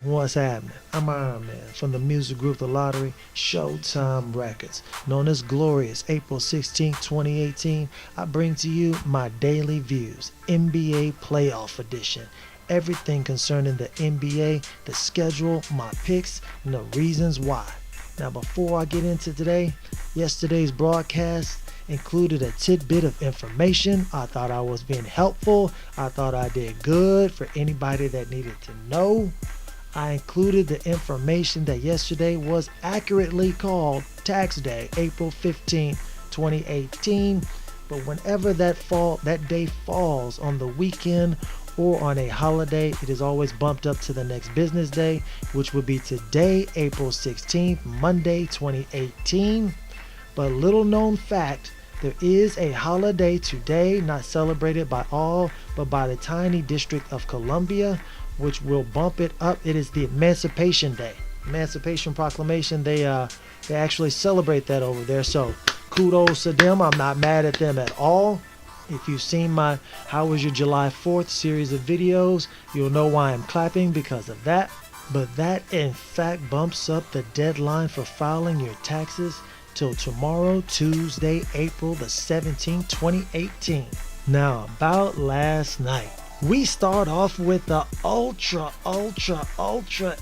What's happening? I'm Iron Man from the music group The Lottery, Showtime Records. Known as Glorious, April 16, 2018, I bring to you my daily views, NBA Playoff Edition. Everything concerning the NBA, the schedule, my picks, and the reasons why. Now before I get into yesterday's broadcast included a tidbit of information. I thought I was being helpful. I thought I did good for anybody that needed to know. I included the information that yesterday was accurately called Tax Day, April 15, 2018. But whenever that day falls on the weekend or on a holiday, it is always bumped up to the next business day, which would be today, April 16th, Monday, 2018. But little known fact, there is a holiday today not celebrated by all, but by the tiny District of Columbia, which will bump it up. It is the Emancipation Day. Emancipation Proclamation, they actually celebrate that over there. So kudos to them. I'm not mad at them at all. If you've seen my How Was Your July 4th series of videos, you'll know why I'm clapping because of that. But that in fact bumps up the deadline for filing your taxes till tomorrow, Tuesday, April the 17th, 2018. Now about last night. We start off with the ultra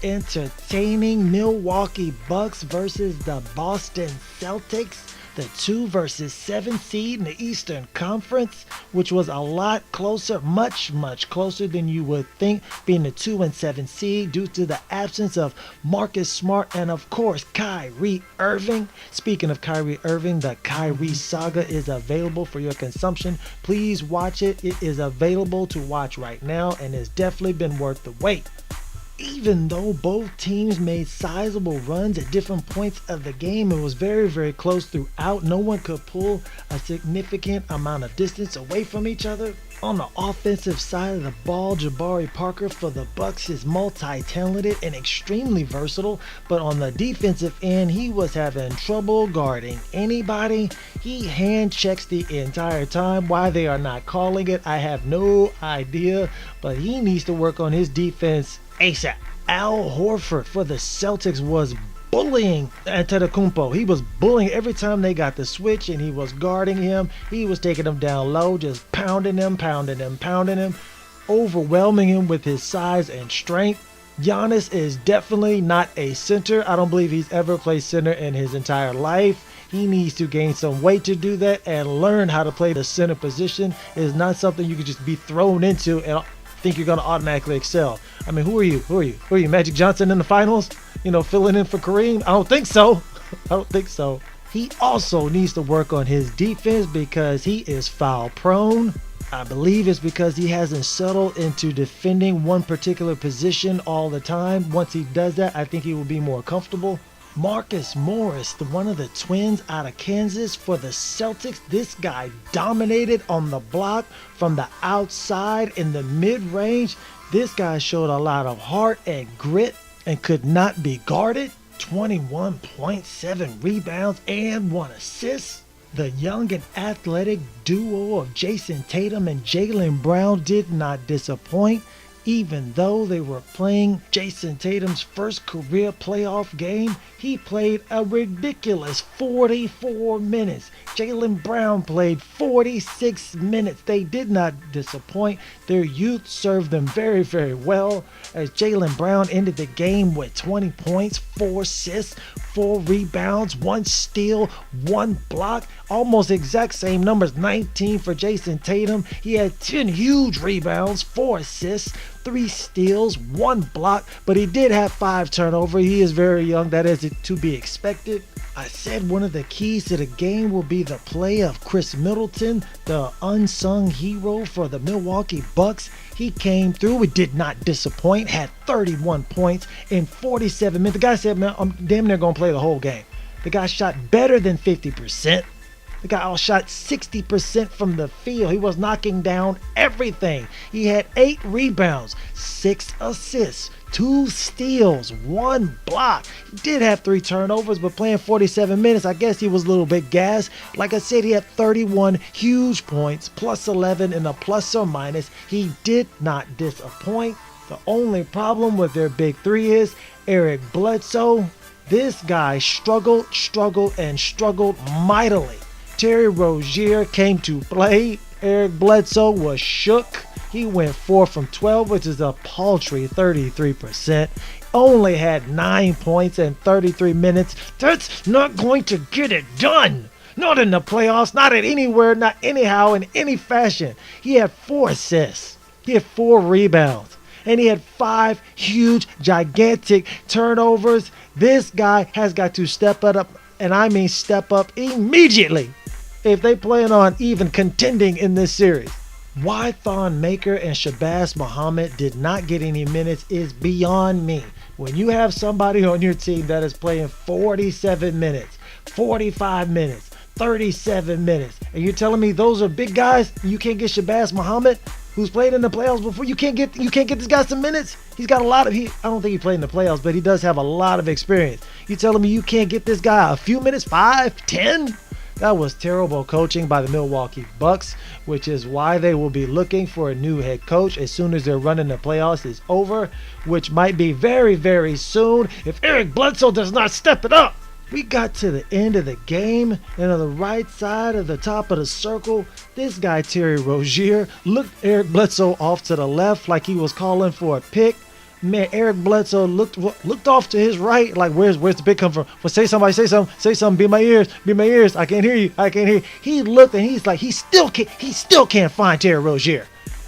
entertaining Milwaukee Bucks versus the Boston Celtics, the 2 versus 7 seed in the Eastern Conference, which was a lot closer, much closer than you would think, being the 2 and 7 seed due to the absence of Marcus Smart and of course Kyrie Irving. Speaking of Kyrie Irving, the Kyrie saga is available for your consumption. Please watch it. It is available to watch right now and has definitely been worth the wait. Even though both teams made sizable runs at different points of the game, it was very close throughout. No one could pull a significant amount of distance away from each other. On the offensive side of the ball, Jabari Parker for the Bucks is multi-talented and extremely versatile, but on the defensive end, he was having trouble guarding anybody. He hand checks the entire time. Why they are not calling it, I have no idea, but he needs to work on his defense ASAP. Al Horford for the Celtics was bullying Antetokounmpo. He was bullying every time they got the switch and he was guarding him. He was taking him down low, just pounding him, overwhelming him with his size and strength. Giannis is definitely not a center. I don't believe he's ever played center in his entire life. He needs to gain some weight to do that and learn how to play the center position. It is not something you can just be thrown into and think you're going to automatically excel. I mean, who are you? Magic Johnson in the finals? Filling in for Kareem? I don't think so. He also needs to work on his defense because he is foul prone. I believe it's because he hasn't settled into defending one particular position all the time. Once he does that, I think he will be more comfortable. Marcus Morris, one of the twins out of Kansas for the Celtics. This guy dominated on the block from the outside in the mid-range. This guy showed a lot of heart and grit and could not be guarded. 21.7 rebounds and 1 assist. The young and athletic duo of Jason Tatum and Jaylen Brown did not disappoint. Even though they were playing Jason Tatum's first career playoff game, he played a ridiculous 44 minutes. Jaylen Brown played 46 minutes. They did not disappoint. Their youth served them very well, as Jaylen Brown ended the game with 20 points, 4 assists, 4 rebounds, 1 steal, 1 block. Almost exact same numbers, 19 for Jason Tatum. He had 10 huge rebounds, 4 assists, 3 steals, 1 block, but he did have 5 turnovers. He is very young. That is to be expected. I said one of the keys to the game will be the play of Chris Middleton, the unsung hero for the Milwaukee Bucks. He came through. It did not disappoint. Had 31 points in 47 minutes. The guy said, man, I'm damn near going to play the whole game. The guy shot better than 50%. The guy outshot 60% from the field. He was knocking down everything. He had 8 rebounds, 6 assists, 2 steals, 1 block. He did have 3 turnovers, but playing 47 minutes, I guess he was a little bit gassed. Like I said, he had 31 huge points, plus 11 in a plus or minus. He did not disappoint. The only problem with their big three is Eric Bledsoe. This guy struggled mightily. Terry Rozier came to play. Eric Bledsoe was shook. He went 4 from 12, which is a paltry 33%. Only had 9 points in 33 minutes. That's not going to get it done. Not in the playoffs, not at anywhere, not anyhow, in any fashion. He had 4 assists. He had 4 rebounds. And he had 5 huge, gigantic turnovers. This guy has got to step it up, and I mean step up immediately if they plan on even contending in this series. Why Thon Maker and Shabazz Muhammad did not get any minutes is beyond me. When you have somebody on your team that is playing 47 minutes, 45 minutes, 37 minutes, and you're telling me those are big guys, you can't get Shabazz Muhammad, who's played in the playoffs before, you can't get this guy some minutes? He's got a lot of, I don't think he played in the playoffs, but he does have a lot of experience. You telling me you can't get this guy a few minutes, 5, 10? That was terrible coaching by the Milwaukee Bucks, which is why they will be looking for a new head coach as soon as their run in the playoffs is over, which might be very, very soon if Eric Bledsoe does not step it up. We got to the end of the game, and on the right side of the top of the circle, this guy Terry Rozier looked Eric Bledsoe off to the left like he was calling for a pick. Man, Eric Bledsoe looked off to his right, like where's the pick come from? Well, say something, be my ears, I can't hear you. He looked and he's like, he still can't find Terry Rozier.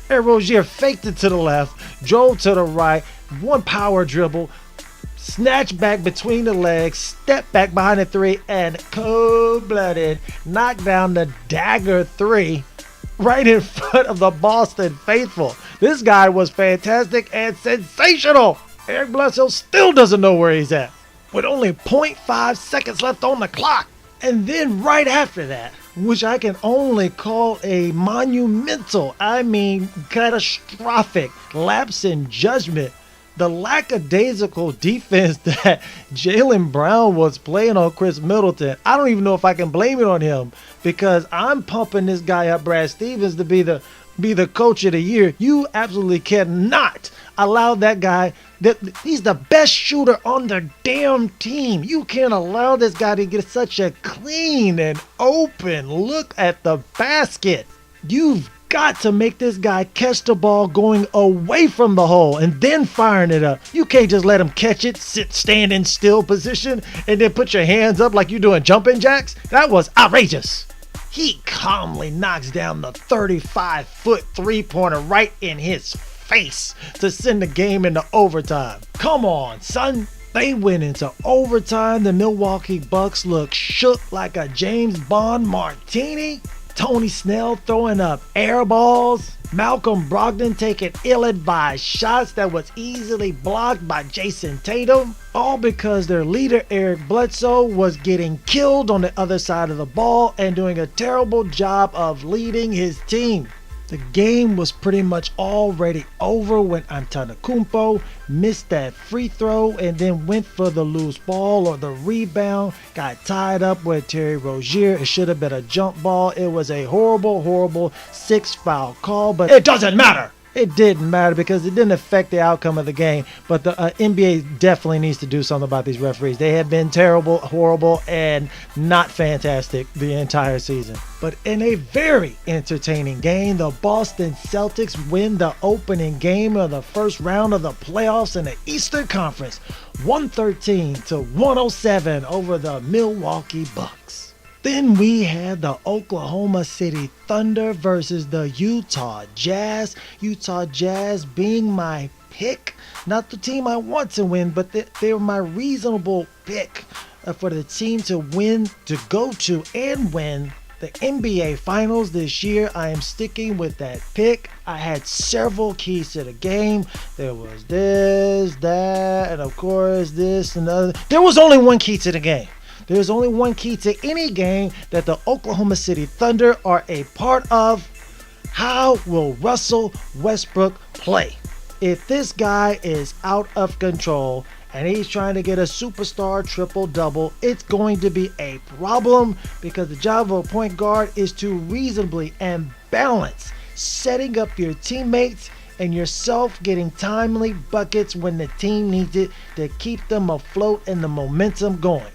Terry Rozier faked it to the left, drove to the right, one power dribble, snatched back between the legs, stepped back behind the 3, and cold-blooded knocked down the dagger 3 right in front of the Boston faithful. This guy was fantastic and sensational. Eric Bledsoe still doesn't know where he's at, with only 0.5 seconds left on the clock. And then right after that, which I can only call a monumental, catastrophic lapse in judgment, the lackadaisical defense that Jaylen Brown was playing on Chris Middleton. I don't even know if I can blame it on him, because I'm pumping this guy up, Brad Stevens, to be the coach of the year. You absolutely cannot allow that guy, he's the best shooter on the damn team. You can't allow this guy to get such a clean and open look at the basket. You've got to make this guy catch the ball going away from the hole and then firing it up. You can't just let him catch it, stand in still position, and then put your hands up like you're doing jumping jacks. That was outrageous. He calmly knocks down the 35-foot three-pointer right in his face to send the game into overtime. Come on, son. They went into overtime. The Milwaukee Bucks look shook like a James Bond martini. Tony Snell throwing up air balls. Malcolm Brogdon taking ill-advised shots that was easily blocked by Jason Tatum. All because their leader Eric Bledsoe was getting killed on the other side of the ball and doing a terrible job of leading his team. The game was pretty much already over when Antetokounmpo missed that free throw and then went for the loose ball or the rebound, got tied up with Terry Rozier. It should have been a jump ball. It was a horrible, horrible 6-foul call, but it doesn't matter. It didn't matter because it didn't affect the outcome of the game. But the NBA definitely needs to do something about these referees. They have been terrible, horrible, and not fantastic the entire season. But in a very entertaining game, the Boston Celtics win the opening game of the first round of the playoffs in the Eastern Conference, 113-107 over the Milwaukee Bucks. Then we had the Oklahoma City Thunder versus the Utah Jazz. Utah Jazz being my pick, not the team I want to win, but they're my reasonable pick for the team to win, to go to and win the NBA Finals this year. I am sticking with that pick. I had several keys to the game. There was this, that, and of course this and other. There was only one key to the game. There's only one key to any game that the Oklahoma City Thunder are a part of. How will Russell Westbrook play? If this guy is out of control and he's trying to get a superstar triple-double, it's going to be a problem, because the job of a point guard is to reasonably and balance setting up your teammates and yourself getting timely buckets when the team needs it to keep them afloat and the momentum going.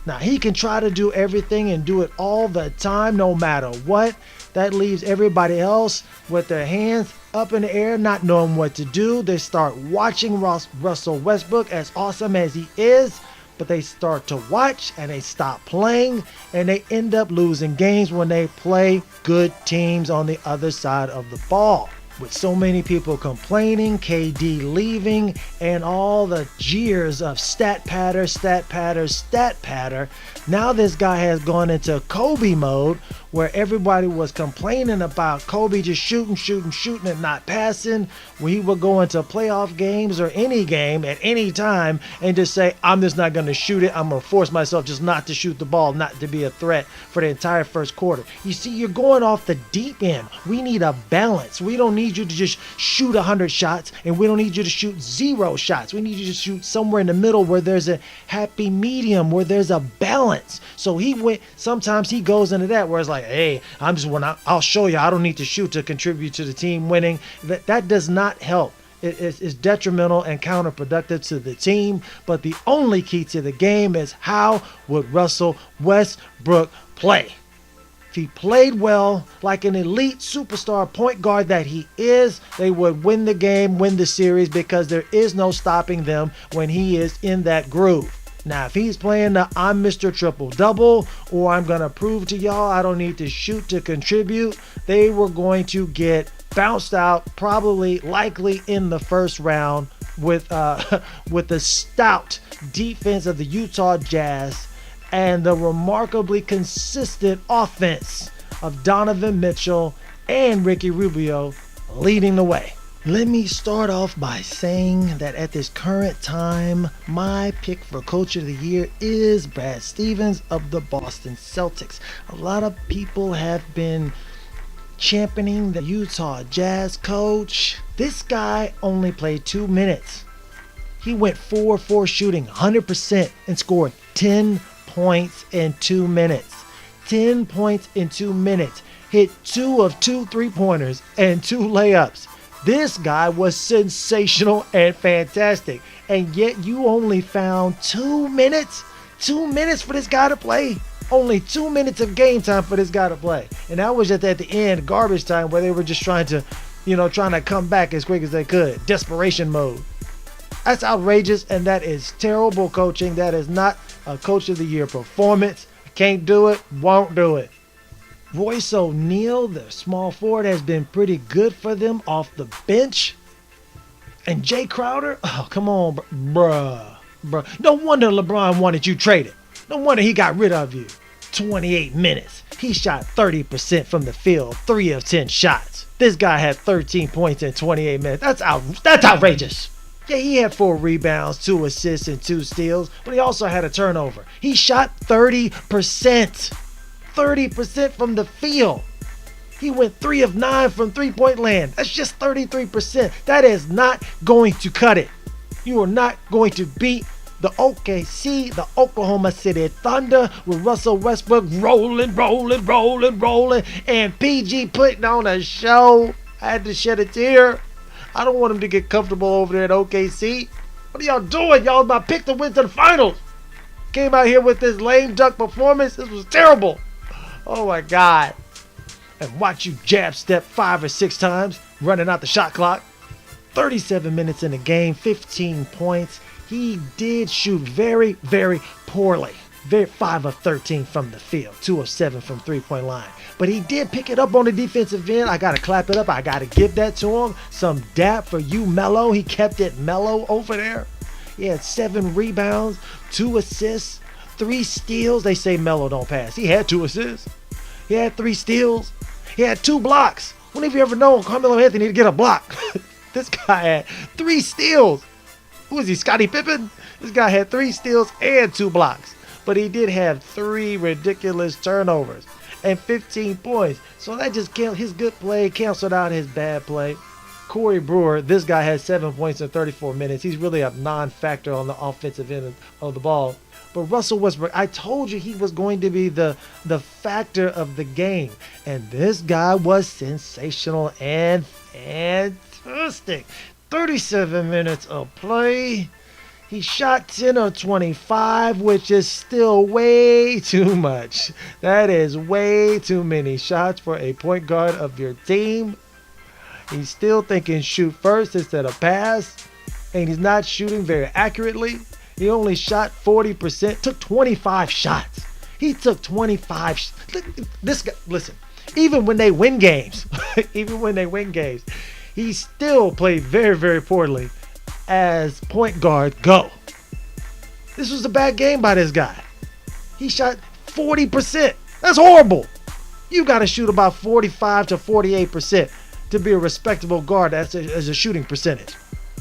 Now, he can try to do everything and do it all the time, no matter what. That leaves everybody else with their hands up in the air, not knowing what to do. They start watching Russell Westbrook, as awesome as he is, but they start to watch and they stop playing, and they end up losing games when they play good teams on the other side of the ball. With so many people complaining, KD leaving, and all the jeers of stat patter, stat patter, stat patter, now this guy has gone into Kobe mode, where everybody was complaining about Kobe just shooting and not passing, where he would go into playoff games or any game at any time and just say, I'm just not going to shoot it. I'm going to force myself just not to shoot the ball, not to be a threat for the entire first quarter. You see, you're going off the deep end. We need a balance. We don't need you to just shoot 100 shots, and we don't need you to shoot 0 shots. We need you to shoot somewhere in the middle where there's a happy medium, where there's a balance. So sometimes he goes into that where it's like, hey, I'll show you I don't need to shoot to contribute to the team winning. That does not help. It's detrimental and counterproductive to the team. But the only key to the game is, how would Russell Westbrook play? If he played well, like an elite superstar point guard that he is, they would win the game, win the series, because there is no stopping them when he is in that groove. Now, if he's playing the I'm Mr. Triple-Double, or I'm going to prove to y'all I don't need to shoot to contribute, they were going to get bounced out, likely in the first round, with the stout defense of the Utah Jazz and the remarkably consistent offense of Donovan Mitchell and Ricky Rubio leading the way. Let me start off by saying that at this current time, my pick for Coach of the Year is Brad Stevens of the Boston Celtics. A lot of people have been championing the Utah Jazz coach. This guy only played 2 minutes. He went 4-4 shooting, 100%, and scored 10 points in 2 minutes. 10 points in 2 minutes. Hit 2 of 2 3-pointers and 2 layups. This guy was sensational and fantastic. And yet you only found 2 minutes? 2 minutes for this guy to play? Only 2 minutes of game time for this guy to play. And that was just at the end, garbage time, where they were just trying to come back as quick as they could. Desperation mode. That's outrageous, and that is terrible coaching. That is not a Coach of the Year performance. Can't do it, won't do it. Royce O'Neal, the small forward, has been pretty good for them off the bench. And Jay Crowder, oh, come on, bruh. No wonder LeBron wanted you traded. No wonder he got rid of you. 28 minutes. He shot 30% from the field, 3 of 10 shots. This guy had 13 points in 28 minutes. That's outrageous. Yeah, he had 4 rebounds, 2 assists, and 2 steals, but he also had a turnover. He shot 30%. 30% from the field. He went 3 of 9 from three-point land. That's just 33%. That is not going to cut it. You are not going to beat the OKC, the Oklahoma City Thunder, with Russell Westbrook rolling, and PG putting on a show. I had to shed a tear. I don't want him to get comfortable over there at OKC. What are y'all doing? Y'all my pick to win to the finals. Came out here with this lame duck performance. This was terrible. Oh my God. And watch you jab step 5 or 6 times, running out the shot clock. 37 minutes in the game, 15 points. He did shoot very, very poorly. 5 of 13 from the field, 2 of 7 from three-point line. But he did pick it up on the defensive end. I got to clap it up. I got to give that to him. Some dap for you, Melo. He kept it mellow over there. He had 7 rebounds, 2 assists, 3 steals. They say Melo don't pass. He had 2 assists. He had 3 steals. He had 2 blocks. When have you ever known Carmelo Anthony to get a block? This guy had 3 steals. Who is he, Scottie Pippen? This guy had 3 steals and 2 blocks. But he did have 3 ridiculous turnovers and 15 points. So that just his good play canceled out his bad play. Corey Brewer, this guy had 7 points in 34 minutes. He's really a non-factor on the offensive end of the ball. But Russell Westbrook, I told you he was going to be the factor of the game. And this guy was sensational and fantastic. 37 minutes of play. He shot 10 of 25, which is still way too much. That is way too many shots for a point guard of your team. He's still thinking shoot first instead of pass. And he's not shooting very accurately. He only shot 40%, took 25 shots. He took 25. This guy, listen, even when they win games, he still played very, very poorly as point guard go. This was a bad game by this guy. He shot 40%. That's horrible. You got to shoot about 45 to 48% to be a respectable guard as a shooting percentage.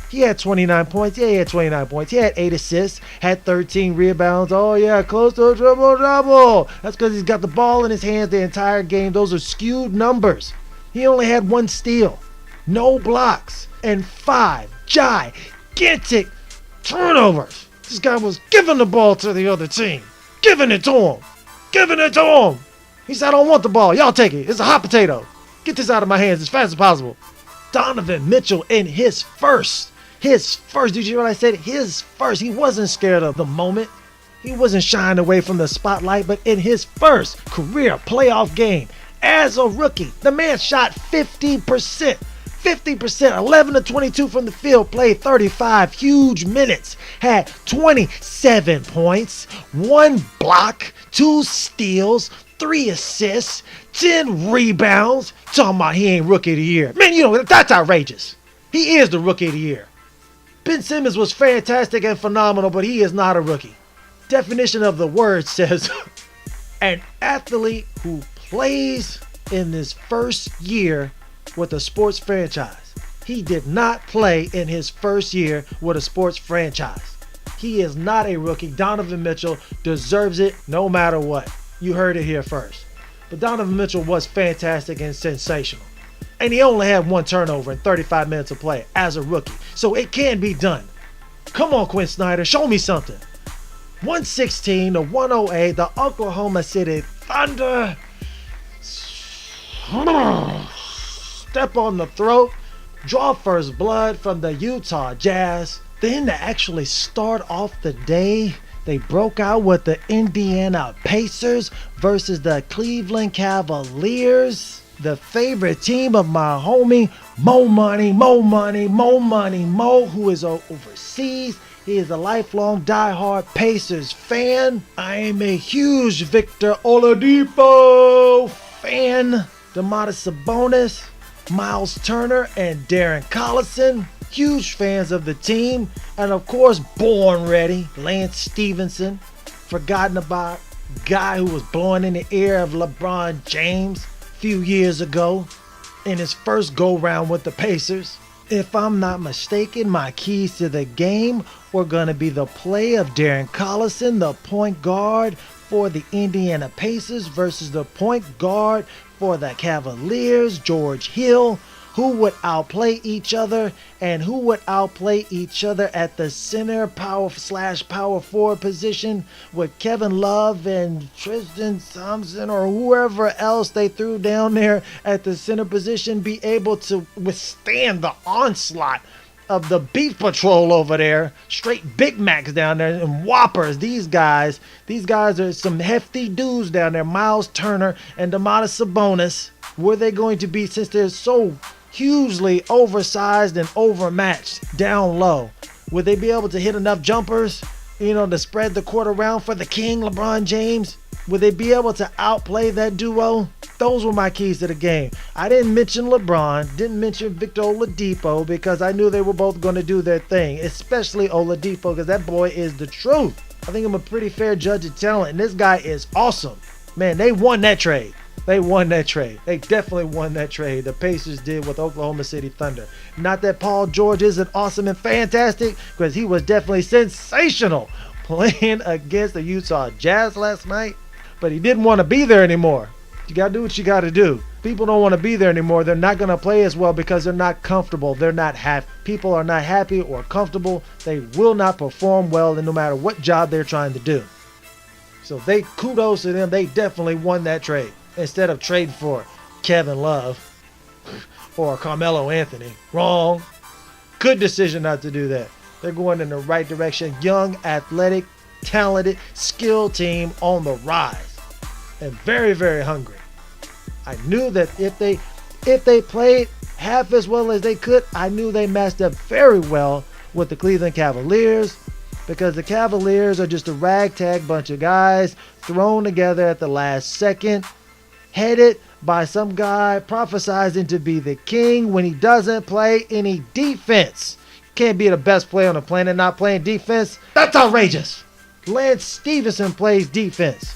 He had 29 points. Yeah, he had 29 points. He had 8 assists, had 13 rebounds. Oh, yeah, close to a triple-double. That's because he's got the ball in his hands the entire game. Those are skewed numbers. He only had 1 steal, no blocks, and 5 gigantic turnovers. This guy was giving the ball to the other team. Giving it to him. He said, I don't want the ball. Y'all take it. It's a hot potato. Get this out of my hands as fast as possible. Donovan Mitchell in his first. Did you hear what I said? His first. He wasn't scared of the moment. He wasn't shying away from the spotlight. But in his first career playoff game as a rookie, the man shot 50%. 11 to 22 from the field, played 35 huge minutes, had 27 points, 1 block, 2 steals, 3 assists, 10 rebounds. Talking about he ain't rookie of the year. Man, you know, that's outrageous. He is the rookie of the year. Ben Simmons was fantastic and phenomenal, but he is not a rookie. Definition of the word says an athlete who plays in his first year with a sports franchise. He did not play in his first year with a sports franchise. He is not a rookie. Donovan Mitchell deserves it no matter what. You heard it here first. But Donovan Mitchell was fantastic and sensational. And he only had 1 turnover in 35 minutes of play as a rookie. So it can be done. Come on, Quinn Snyder, show me something. 116 to 108, the Oklahoma City Thunder. Step on the throat, draw first blood from the Utah Jazz. Then to actually start off the day, they broke out with the Indiana Pacers versus the Cleveland Cavaliers, the favorite team of my homie Mo, who is overseas. He is a lifelong diehard Pacers fan. I am a huge Victor Oladipo fan. Domantas Sabonis, Miles Turner, and Darren Collison, huge fans of the team. And of course, born ready, Lance Stevenson, forgotten about, guy who was blowing in the ear of LeBron James a few years ago in his first go-round with the Pacers. If I'm not mistaken, my keys to the game were going to be the play of Darren Collison, the point guard for the Indiana Pacers, versus the point guard for the Cavaliers, George Hill. Who would outplay each other, and who would outplay each other at the center power forward position with Kevin Love and Tristan Thompson or whoever else they threw down there at the center position be able to withstand the onslaught of the Beef Patrol over there, straight Big Macs down there and Whoppers. These guys are some hefty dudes down there. Miles Turner and Domantas Sabonis. Were they going to be, since they're so hugely oversized and overmatched down low, would they be able to hit enough jumpers, to spread the court around for the king, LeBron James? Would they be able to outplay that duo? Those were my keys to the game. I didn't mention LeBron, didn't mention Victor Oladipo, because I knew they were both going to do their thing, especially Oladipo, because that boy is the truth. I think I'm a pretty fair judge of talent, and this guy is awesome. Man, they won that trade. They definitely won that trade. The Pacers did with Oklahoma City Thunder. Not that Paul George isn't awesome and fantastic, because he was definitely sensational playing against the Utah Jazz last night, but he didn't want to be there anymore. You got to do what you got to do. People don't want to be there anymore. They're not going to play as well because they're not comfortable. They're not happy. People are not happy or comfortable. They will not perform well no matter what job they're trying to do. So kudos to them. They definitely won that trade instead of trading for Kevin Love or Carmelo Anthony. Wrong. Good decision not to do that. They're going in the right direction. Young, athletic, talented, skilled team on the rise. And very, very hungry. I knew that if they played half as well as they could, I knew they matched up very well with the Cleveland Cavaliers, because the Cavaliers are just a ragtag bunch of guys thrown together at the last second, headed by some guy prophesizing to be the king when he doesn't play any defense. Can't be the best player on the planet not playing defense. That's outrageous. Lance Stevenson plays defense.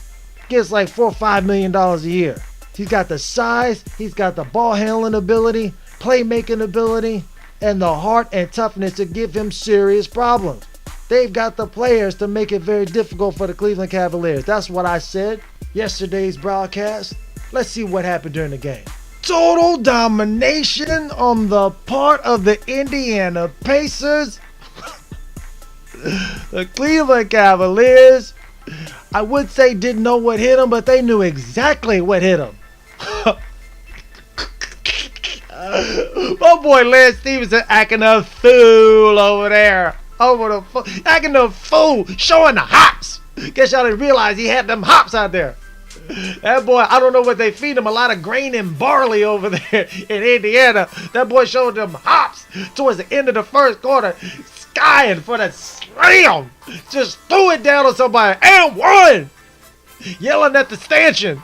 Gets like $4 or $5 million a year. He's got the size, he's got the ball handling ability, playmaking ability, and the heart and toughness to give him serious problems. They've got the players to make it very difficult for the Cleveland Cavaliers. That's what I said yesterday's broadcast. Let's see what happened during the game. Total domination on the part of the Indiana Pacers. The Cleveland Cavaliers, I would say didn't know what hit them, but they knew exactly what hit them. My boy Lance Stevenson acting a fool over there. Acting a fool, showing the hops. Guess y'all didn't realize he had them hops out there. That boy, I don't know what they feed him, a lot of grain and barley over there in Indiana. That boy showed them hops towards the end of the first quarter, skying for the slam. Just threw it down on somebody and won. Yelling at the stanchion.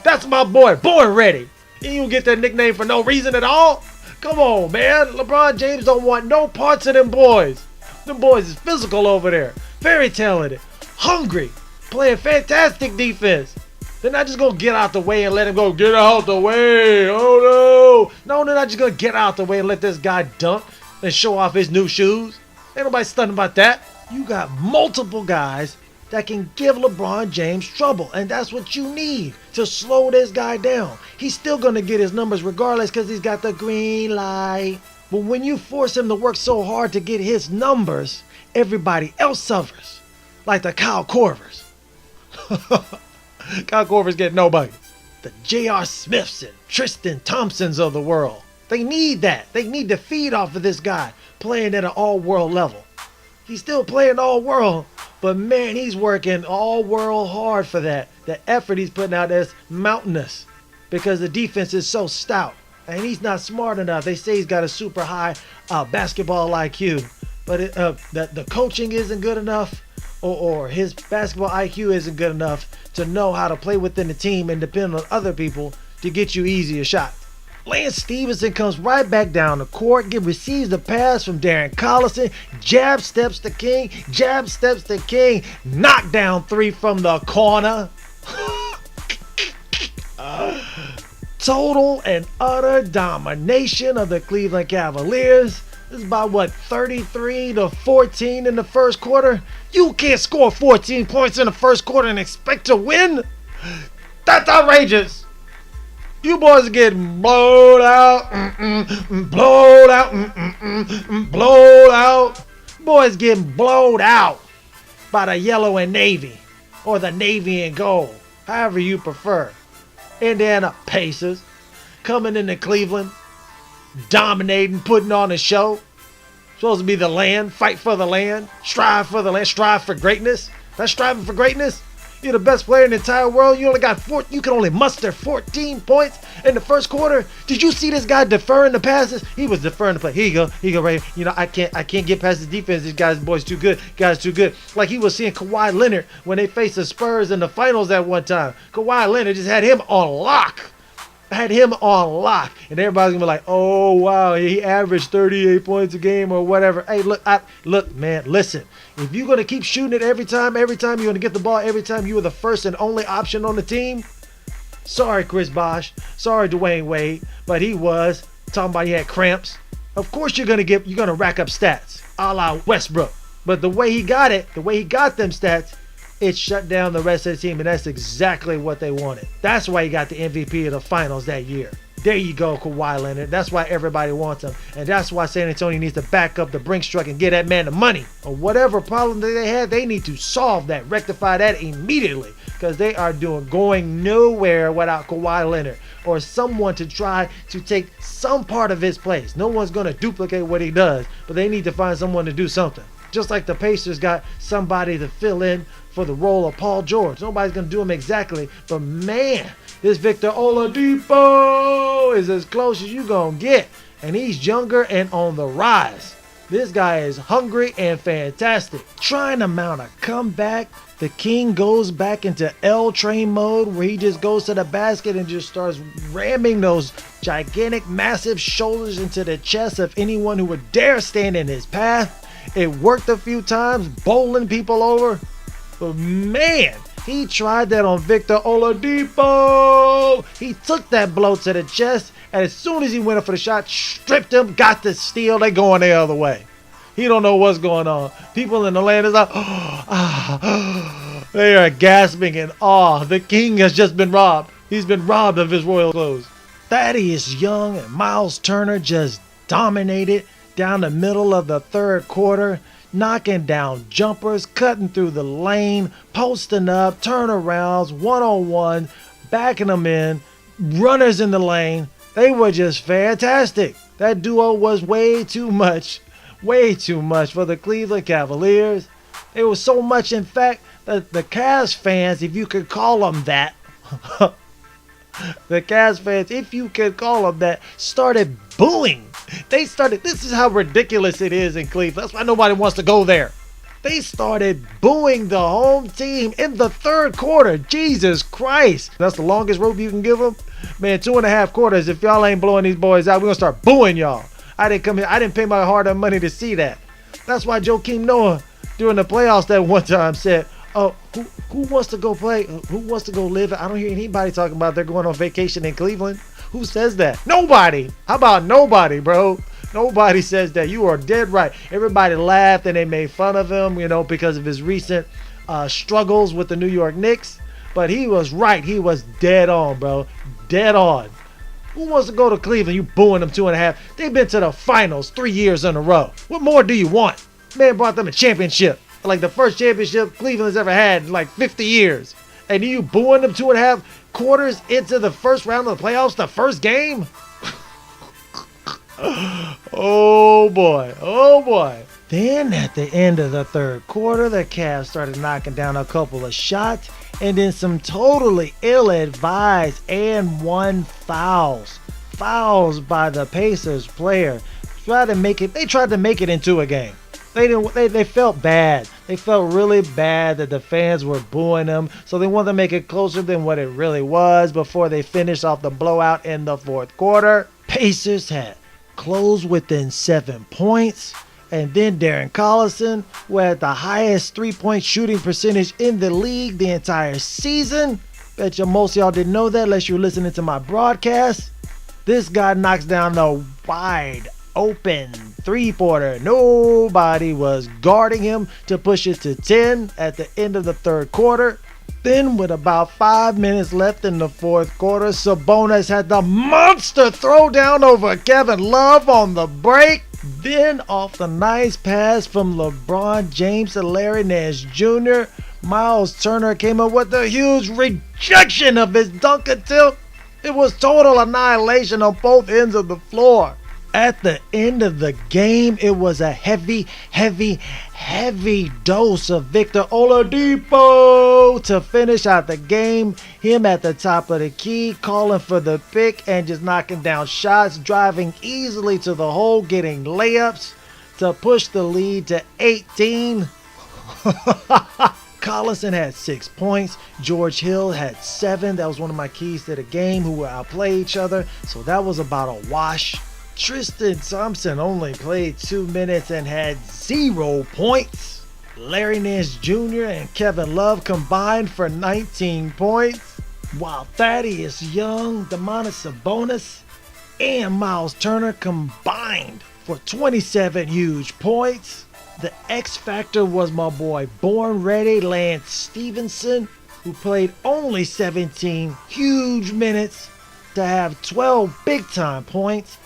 That's my boy, born ready. You don't get that nickname for no reason at all. Come on, man. LeBron James don't want no parts of them boys. Them boys is physical over there. Very talented. Hungry. Playing fantastic defense. They're not just going to get out the way and let him go. Get out the way. Oh, no. No, they're not just going to get out the way and let this guy dunk and show off his new shoes. Ain't nobody stunned about that. You got multiple guys that can give LeBron James trouble, and that's what you need to slow this guy down. He's still going to get his numbers regardless because he's got the green light. But when you force him to work so hard to get his numbers, everybody else suffers. Like the Kyle Korvers. Kyle Korvers get nobody. The J.R. Smiths and Tristan Thompsons of the world. They need that. They need to feed off of this guy playing at an all-world level. He's still playing all-world, but man, he's working all-world hard for that. The effort he's putting out is mountainous because the defense is so stout. And he's not smart enough. They say he's got a super high basketball IQ, but the coaching isn't good enough, or his basketball IQ isn't good enough to know how to play within the team and depend on other people to get you easier shots. Lance Stevenson comes right back down the court, receives the pass from Darren Collison, jab steps the king, knockdown three from the corner. Total and utter domination of the Cleveland Cavaliers. This is about 33-14 in the first quarter. You can't score 14 points in the first quarter and expect to win? That's outrageous. You boys are getting blowed out, blowed out, blowed out. Boys getting blowed out by the yellow and navy, or the navy and gold, however you prefer. Indiana Pacers coming into Cleveland, dominating, putting on a show. Supposed to be the land, fight for the land, strive for the land, strive for greatness. That's striving for greatness. You're the best player in the entire world. You can only muster 14 points in the first quarter. Did you see this guy deferring the passes? He was deferring the play. Here you go, right? You know, I can't get past his defense. This boy's too good. Guy's too good. Like he was seeing Kawhi Leonard when they faced the Spurs in the finals at one time. Kawhi Leonard just had him on lock. And everybody's gonna be like, oh wow, he averaged 38 points a game or whatever. Hey, look, man, listen. If you're gonna keep shooting it every time you're gonna get the ball, every time you were the first and only option on the team. Sorry, Chris Bosh. Sorry, Dwayne Wade, but he was talking about he had cramps. Of course you're gonna rack up stats, a la Westbrook. But the way he got them stats, it shut down the rest of the team, and that's exactly what they wanted. That's why he got the MVP of the finals that year. There you go, Kawhi Leonard. That's why everybody wants him. And that's why San Antonio needs to back up the Brinks truck and get that man the money. Or whatever problem that they had, they need to solve that, rectify that immediately. Because they are going nowhere without Kawhi Leonard or someone to try to take some part of his place. No one's going to duplicate what he does, but they need to find someone to do something. Just like the Pacers got somebody to fill in for the role of Paul George. Nobody's going to do him exactly, but man, this Victor Oladipo is as close as you going to get. And he's younger and on the rise. This guy is hungry and fantastic. Trying to mount a comeback, the King goes back into L Train mode where he just goes to the basket and just starts ramming those gigantic, massive shoulders into the chest of anyone who would dare stand in his path. It worked a few times, bowling people over. But man, he tried that on Victor Oladipo. He took that blow to the chest, and as soon as he went up for the shot, stripped him, got the steal. They going the other way. He don't know what's going on. People in the land is like, they are gasping in awe. The King has just been robbed. He's been robbed of his royal clothes. Thaddeus Young and Miles Turner just dominated down the middle of the third quarter, knocking down jumpers, cutting through the lane, posting up, turnarounds, one-on-one, backing them in, runners in the lane. They were just fantastic. That duo was way too much for the Cleveland Cavaliers. It was so much, in fact, that the Cavs fans, if you could call them that, the Cavs fans, if you could call them that, started booing. This is how ridiculous it is in Cleveland. That's why nobody wants to go there. They started booing the home team in the third quarter. Jesus Christ. That's the longest rope you can give them? Man, 2.5 quarters. If y'all ain't blowing these boys out, we're going to start booing y'all. I didn't come here. I didn't pay my hard-earned money to see that. That's why Joakim Noah, during the playoffs that one time, said, oh, who wants to go play? Who wants to go live? I don't hear anybody talking about they're going on vacation in Cleveland. Who says that? Nobody. How about nobody, bro? Nobody says that. You are dead right. Everybody laughed and they made fun of him, because of his recent struggles with the New York Knicks. But he was right. He was dead on, bro. Dead on. Who wants to go to Cleveland? You booing them 2.5. They've been to the finals 3 years in a row. What more do you want? Man brought them a championship. Like the first championship Cleveland's ever had in like 50 years. And you booing them 2.5 quarters into the first round of the playoffs, the first game? Oh boy. Oh boy. Then at the end of the third quarter, the Cavs started knocking down a couple of shots and then some totally ill-advised and one fouls. Fouls by the Pacers player. They tried to make it into a game. They felt bad. They felt really bad that the fans were booing them. So they wanted to make it closer than what it really was before they finished off the blowout in the fourth quarter. Pacers had closed within 7 points. And then Darren Collison, who had the highest three-point shooting percentage in the league the entire season. Bet you most of y'all didn't know that unless you're listening to my broadcast. This guy knocks down the wide open three-pointer. Nobody was guarding him to push it to 10 at the end of the third quarter. Then with about 5 minutes left in the fourth quarter, Sabonis had the monster throwdown over Kevin Love on the break. Then off the nice pass from LeBron James to Larry Nance Jr., Miles Turner came up with a huge rejection of his dunk attempt. It was total annihilation on both ends of the floor. At the end of the game, it was a heavy dose of Victor Oladipo to finish out the game. Him at the top of the key, calling for the pick and just knocking down shots, driving easily to the hole, getting layups to push the lead to 18. Collison had 6 points. George Hill had 7. That was one of my keys to the game, who would outplay each other. So that was about a wash. Tristan Thompson only played 2 minutes and had 0 points. Larry Nance Jr. and Kevin Love combined for 19 points, while Thaddeus Young, Domantas Sabonis, and Miles Turner combined for 27 huge points. The X Factor was my boy Born Ready Lance Stevenson, who played only 17 huge minutes. to have 12 big-time points,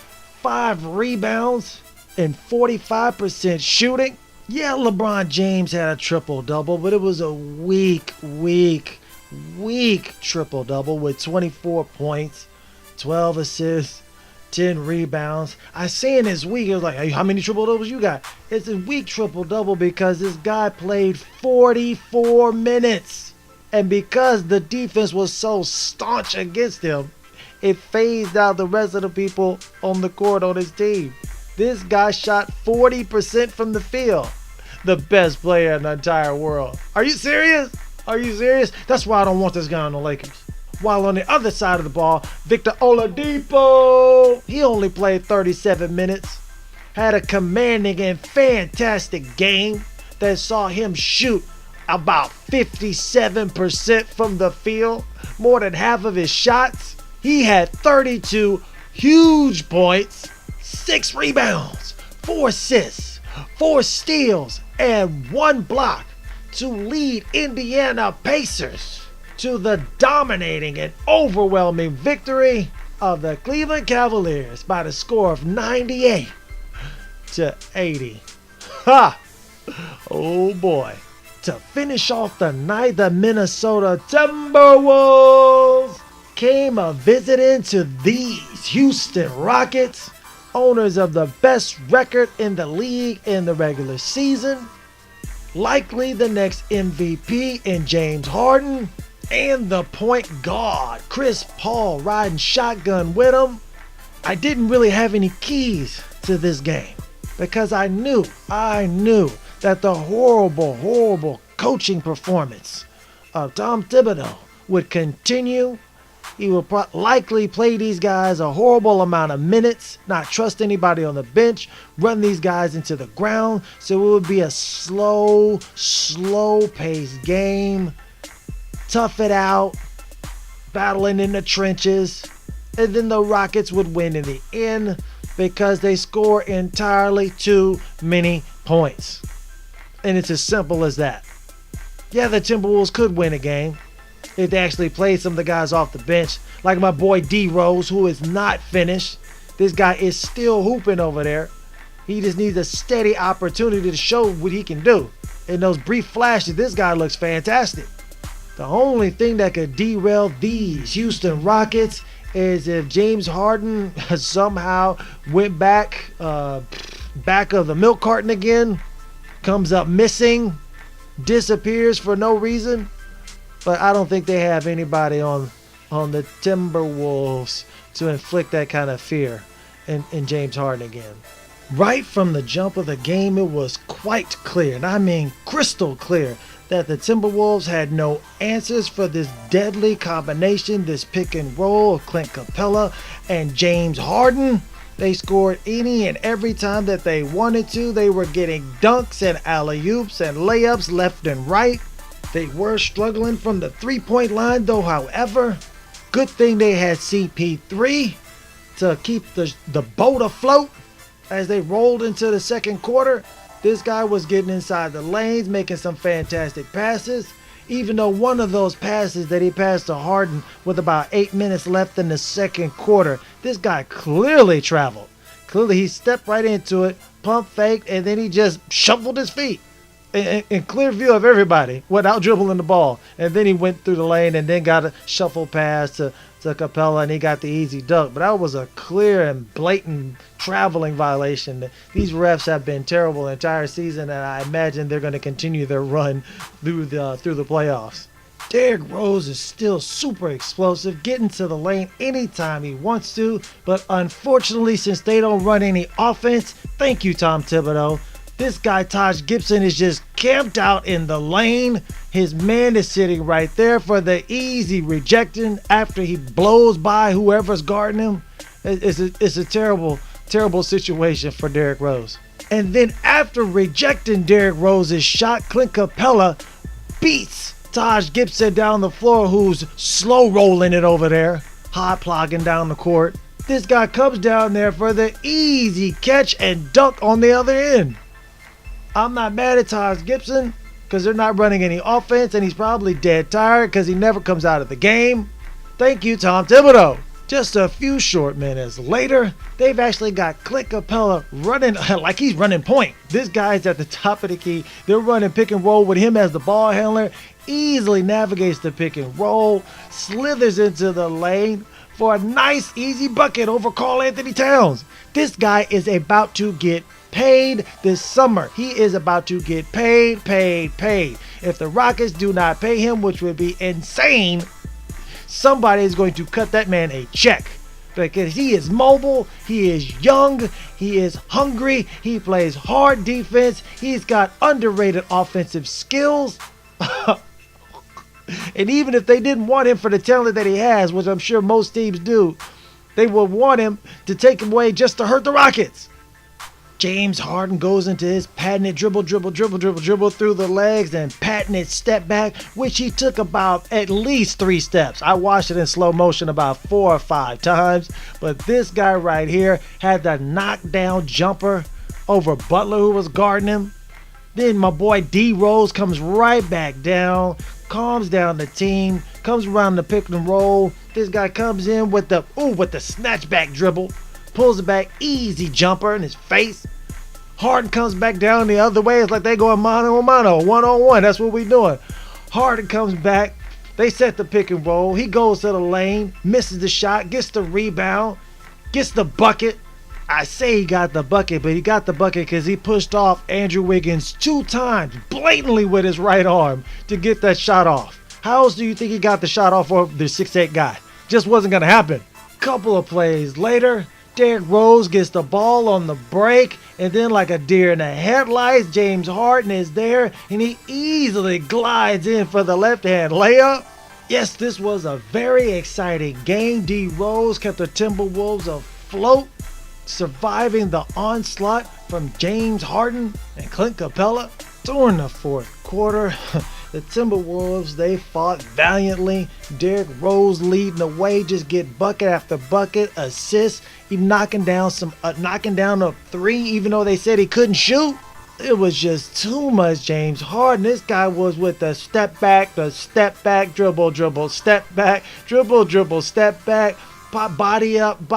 5 rebounds, and 45% shooting. Yeah, LeBron James had a triple-double, but it was a weak triple-double with 24 points, 12 assists, 10 rebounds. I saying it's weak. It was like, hey, how many triple-doubles you got? It's a weak triple-double because this guy played 44 minutes. And because the defense was so staunch against him, it phased out the rest of the people on the court on his team. This guy shot 40% from the field. The best player in the entire world. Are you serious? Are you serious? That's why I don't want this guy on the Lakers. While on the other side of the ball, Victor Oladipo, he only played 37 minutes. Had a commanding and fantastic game that saw him shoot about 57% from the field. More than half of his shots. He had 32 huge points, 6 rebounds, 4 assists, 4 steals, and 1 block to lead Indiana Pacers to the dominating and overwhelming victory of the Cleveland Cavaliers by the score of 98-80. Ha! Oh boy. To finish off the night, the Minnesota Timberwolves came a visiting to these Houston Rockets, owners of the best record in the league in the regular season, likely the next MVP in James Harden, and the point guard, Chris Paul, riding shotgun with him. I didn't really have any keys to this game because I knew that the horrible coaching performance of Tom Thibodeau would continue. He will likely play these guys a horrible amount of minutes, not trust anybody on the bench, run these guys into the ground. So it would be a slow-paced game. Tough it out, battling in the trenches, and then the Rockets would win in the end because they score entirely too many points. And it's as simple as that. Yeah, the Timberwolves could win a game if they actually played some of the guys off the bench, like my boy D Rose, who is not finished. This guy is still hooping over there. He just needs a steady opportunity to show what he can do. In those brief flashes, this guy looks fantastic. The only thing that could derail these Houston Rockets is if James Harden somehow went back of the milk carton again, comes up missing, disappears for no reason. But I don't think they have anybody on the Timberwolves to inflict that kind of fear in James Harden again. Right from the jump of the game, it was quite clear, and I mean crystal clear, that the Timberwolves had no answers for this deadly combination, this pick and roll of Clint Capella and James Harden. They scored any and every time that they wanted to. They were getting dunks and alley-oops and layups left and right. They were struggling from the three-point line though, however. Good thing they had CP3 to keep the boat afloat as they rolled into the second quarter. This guy was getting inside the lanes, making some fantastic passes. Even though one of those passes that he passed to Harden with about 8 minutes left in the second quarter, this guy clearly traveled. Clearly he stepped right into it, pump faked, and then he just shuffled his feet in clear view of everybody without dribbling the ball. And then he went through the lane and then got a shuffle pass to Capella, and he got the easy dunk. But that was a clear and blatant traveling violation. These refs have been terrible the entire season, and I imagine they're going to continue their run through the playoffs. Derrick Rose is still super explosive, getting to the lane anytime he wants to, but unfortunately, since they don't run any offense, thank you, Tom Thibodeau. This guy, Taj Gibson, is just camped out in the lane. His man is sitting right there for the easy rejection after he blows by whoever's guarding him. It's a terrible situation for Derrick Rose. And then after rejecting Derrick Rose's shot, Clint Capella beats Taj Gibson down the floor, who's slow rolling it over there, hot plogging down the court. This guy comes down there for the easy catch and dunk on the other end. I'm not mad at Taj Gibson because they're not running any offense, and he's probably dead tired because he never comes out of the game. Thank you, Tom Thibodeau. Just a few short minutes later, they've actually got Clint Capella running like he's running point. This guy's at the top of the key. They're running pick and roll with him as the ball handler. Easily navigates the pick and roll, slithers into the lane for a nice easy bucket over Karl Anthony Towns. This guy is about to get paid this summer. He is about to get paid. If the Rockets do not pay him, which would be insane, somebody is going to cut that man a check, because he is mobile, he is young, he is hungry, he plays hard defense, he's got underrated offensive skills. And even if they didn't want him for the talent that he has, which I'm sure most teams do, they would want him to take him away just to hurt the Rockets. James Harden goes into his patented dribble through the legs and patented step back, which he took about at least 3 steps. I watched it in slow motion about 4 or 5 times, but this guy right here had the knockdown jumper over Butler, who was guarding him. Then my boy D Rose comes right back down, calms down the team, comes around the pick and roll. This guy comes in with the snatchback dribble, pulls it back, easy jumper in his face. Harden comes back down the other way. It's like they going mano a mano, one-on-one. That's what we doing. Harden comes back. They set the pick and roll. He goes to the lane, misses the shot, gets the rebound, gets the bucket. I say he got the bucket, but he got the bucket because he pushed off Andrew Wiggins 2 times blatantly with his right arm to get that shot off. How else do you think he got the shot off of the 6'8" guy? Just wasn't going to happen. Couple of plays later, Derrick Rose gets the ball on the break, and then like a deer in the headlights, James Harden is there, and he easily glides in for the left-hand layup. Yes, this was a very exciting game. D Rose kept the Timberwolves afloat, surviving the onslaught from James Harden and Clint Capella. During the fourth quarter, the Timberwolves, they fought valiantly. Derrick Rose leading the way, just get bucket after bucket, assists. He knocking down a 3, even though they said he couldn't shoot. It was just too much James Harden. This guy was with the step back, dribble, step back, dribble, step back, body up,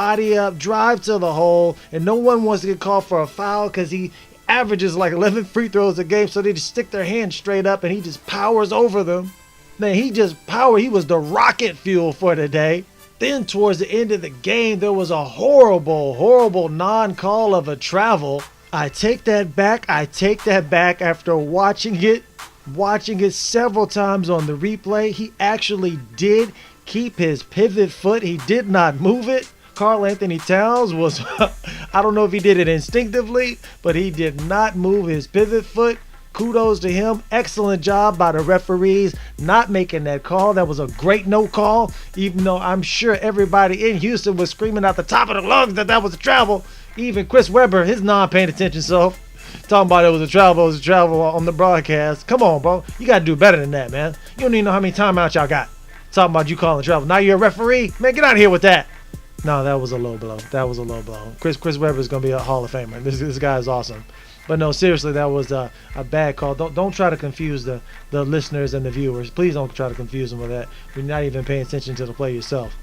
drive to the hole, and no one wants to get called for a foul because he averages like 11 free throws a game, so they just stick their hands straight up and he just powers over them. Man, he was the rocket fuel for the day. Then towards the end of the game, there was a horrible non-call of a travel. I take that back after watching it several times on the replay. He actually did keep his pivot foot. He did not move it. Karl Anthony Towns was, I don't know if he did it instinctively, but he did not move his pivot foot. Kudos to him. Excellent job by the referees not making that call. That was a great no call, even though I'm sure everybody in Houston was screaming out the top of their lungs that was a travel. Even Chris Webber, his non-paying attention self, talking about it was a travel on the broadcast. Come on, bro. You got to do better than that, man. You don't even know how many timeouts y'all got. Talking about you calling travel. Now you're a referee? Man, get out of here with that. No, that was a low blow. Chris Webber is going to be a Hall of Famer. This guy is awesome. But no, seriously, that was a bad call. Don't try to confuse the listeners and the viewers. Please don't try to confuse them with that. You're not even paying attention to the play yourself.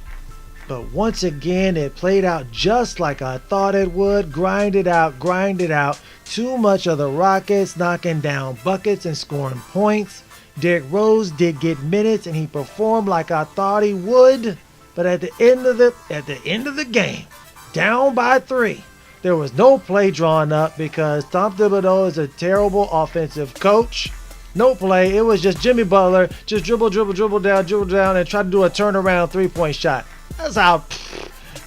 But once again, it played out just like I thought it would. Grind it out. Too much of the Rockets knocking down buckets and scoring points. Derrick Rose did get minutes, and he performed like I thought he would. But at the end of the game, down by 3, there was no play drawn up because Tom Thibodeau is a terrible offensive coach. No play. It was just Jimmy Butler just dribble down, and try to do a turnaround 3-point shot. That's how.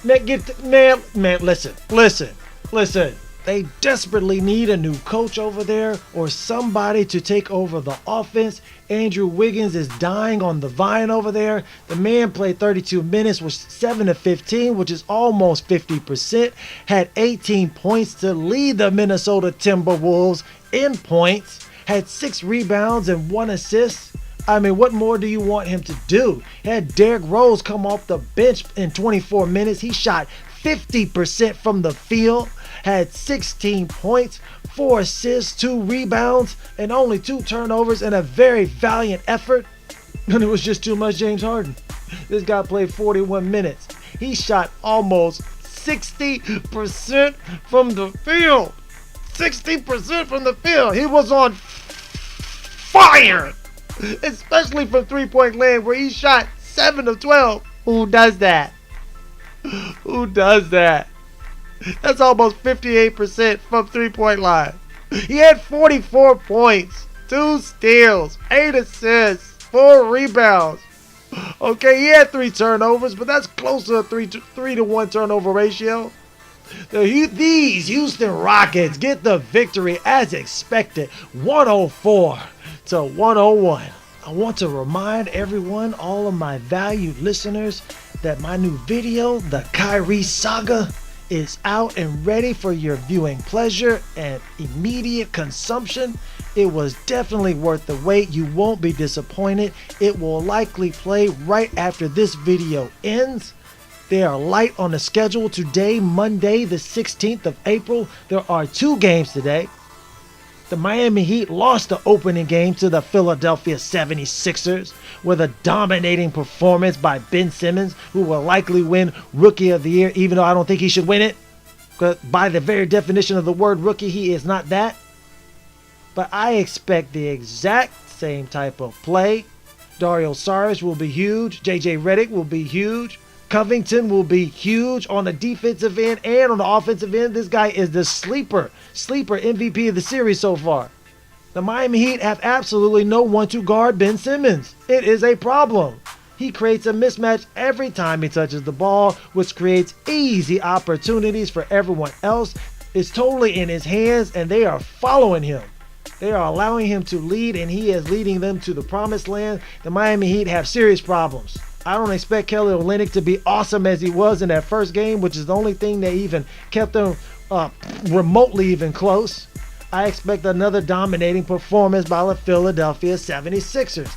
Man, listen. They desperately need a new coach over there or somebody to take over the offense. Andrew Wiggins is dying on the vine over there. The man played 32 minutes, was 7 of 15, which is almost 50%. Had 18 points to lead the Minnesota Timberwolves in points. Had 6 rebounds and 1 assist. I mean, what more do you want him to do? Had Derrick Rose come off the bench in 24 minutes. He shot 50% from the field. Had 16 points, 4 assists, 2 rebounds, and only 2 turnovers in a very valiant effort. And it was just too much James Harden. This guy played 41 minutes. He shot almost 60% from the field. 60% from the field. He was on fire, especially from three-point land where he shot 7 of 12. Who does that? Who does that? That's almost 58% from three-point line. He had 44 points, 2 steals, 8 assists, 4 rebounds. Okay, he had 3 turnovers, but that's close to a 3 to 1 turnover ratio. These Houston Rockets get the victory as expected, 104 to 101. I want to remind everyone, all of my valued listeners, that my new video, The Kyrie Saga, is out and ready for your viewing pleasure and immediate consumption. It was definitely worth the wait. You won't be disappointed. It will likely play right after this video ends. They are light on the schedule today, Monday the 16th of April. There are 2 games today. The Miami Heat lost the opening game to the Philadelphia 76ers with a dominating performance by Ben Simmons, who will likely win Rookie of the Year, even though I don't think he should win it. Because by the very definition of the word rookie, he is not that. But I expect the exact same type of play. Dario Saric will be huge. JJ Redick will be huge. Covington will be huge on the defensive end and on the offensive end. This guy is the sleeper MVP of the series so far. The Miami Heat have absolutely no one to guard Ben Simmons. It is a problem. He creates a mismatch every time he touches the ball, which creates easy opportunities for everyone else. It's totally in his hands, and they are following him. They are allowing him to lead, and he is leading them to the promised land. The Miami Heat have serious problems. I don't expect Kelly Olynyk to be awesome as he was in that first game, which is the only thing that even kept them remotely even close. I expect another dominating performance by the Philadelphia 76ers,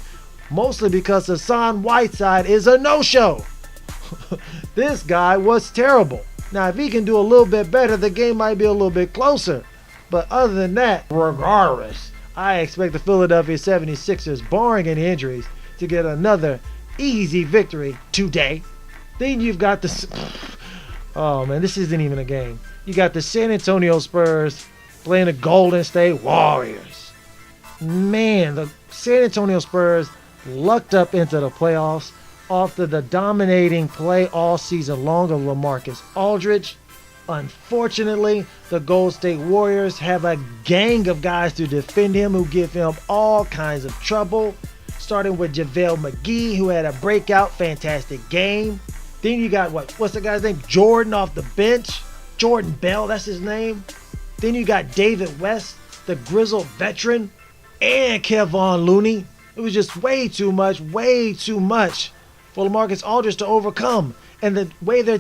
mostly because Hassan Whiteside is a no-show. This guy was terrible. Now, if he can do a little bit better, the game might be a little bit closer. But other than that, regardless, I expect the Philadelphia 76ers, barring any injuries, to get another easy victory today. Then you've got the... Oh, man, this isn't even a game. You got the San Antonio Spurs playing the Golden State Warriors. Man, the San Antonio Spurs lucked up into the playoffs after the dominating play all season long of LaMarcus Aldridge. Unfortunately, the Golden State Warriors have a gang of guys to defend him who give him all kinds of trouble, starting with JaVale McGee, who had a breakout fantastic game. Then you got, what's the guy's name? Jordan off the bench. Jordan Bell, that's his name. Then you got David West, the grizzled veteran, and Kevon Looney. It was just way too much for LaMarcus Aldridge to overcome. And the way their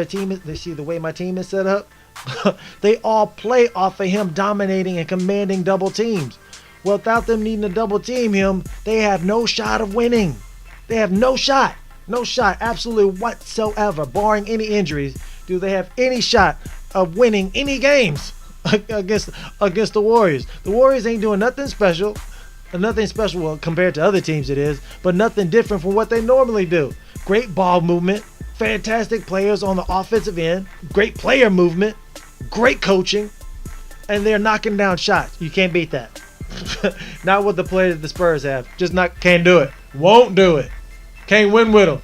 team is, they see the way my team is set up, they all play off of him dominating and commanding double teams. Without them needing to double team him, they have no shot of winning. They have no shot, absolutely whatsoever, barring any injuries. Do they have any shot of winning any games against the Warriors? The Warriors ain't doing nothing special. Well, compared to other teams it is, but nothing different from what they normally do. Great ball movement, fantastic players on the offensive end, great player movement, great coaching, and they're knocking down shots. You can't beat that. Not what the players the Spurs have. Can't do it. Won't do it. Can't win with them.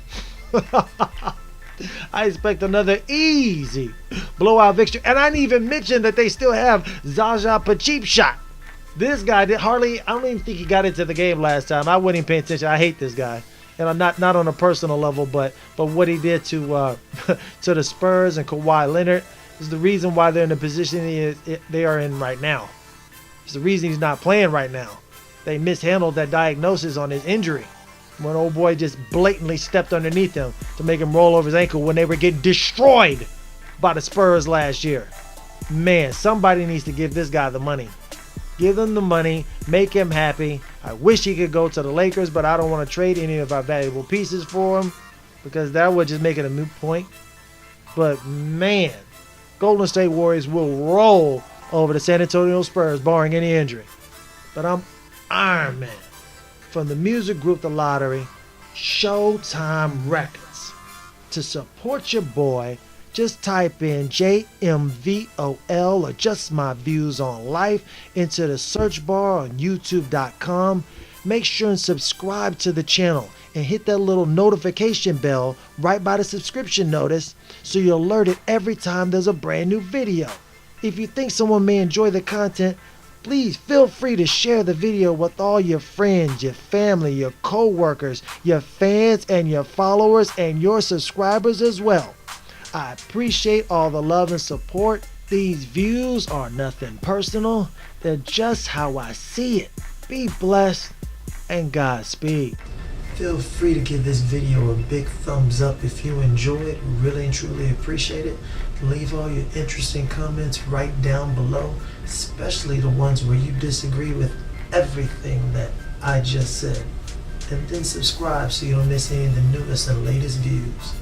I expect another easy blowout victory. And I didn't even mention that they still have Zaza Pachulia. This guy I don't even think he got into the game last time. I wasn't even paying attention. I hate this guy. And I'm not on a personal level, but what he did to to the Spurs and Kawhi Leonard is the reason why they're in the position they are in right now. It's the reason he's not playing right now. They mishandled that diagnosis on his injury when old boy just blatantly stepped underneath him to make him roll over his ankle when they were getting destroyed by the Spurs last year. Man, somebody needs to give this guy the money. Give him the money, make him happy. I wish he could go to the Lakers, but I don't want to trade any of our valuable pieces for him because that would just make it a moot point. But man, Golden State Warriors will roll over the San Antonio Spurs, barring any injury. But I'm Iron Man from the music group The Lottery, Showtime Records. To support your boy, just type in JMVOL or Just My Views on Life into the search bar on YouTube.com. Make sure and subscribe to the channel and hit that little notification bell right by the subscription notice so you're alerted every time there's a brand new video. If you think someone may enjoy the content, please feel free to share the video with all your friends, your family, your co-workers, your fans, and your followers, and your subscribers as well. I appreciate all the love and support. These views are nothing personal. They're just how I see it. Be blessed and Godspeed. Feel free to give this video a big thumbs up if you enjoy it. Really and truly appreciate it. Leave all your interesting comments right down below, especially the ones where you disagree with everything that I just said. And then subscribe so you don't miss any of the newest and latest views.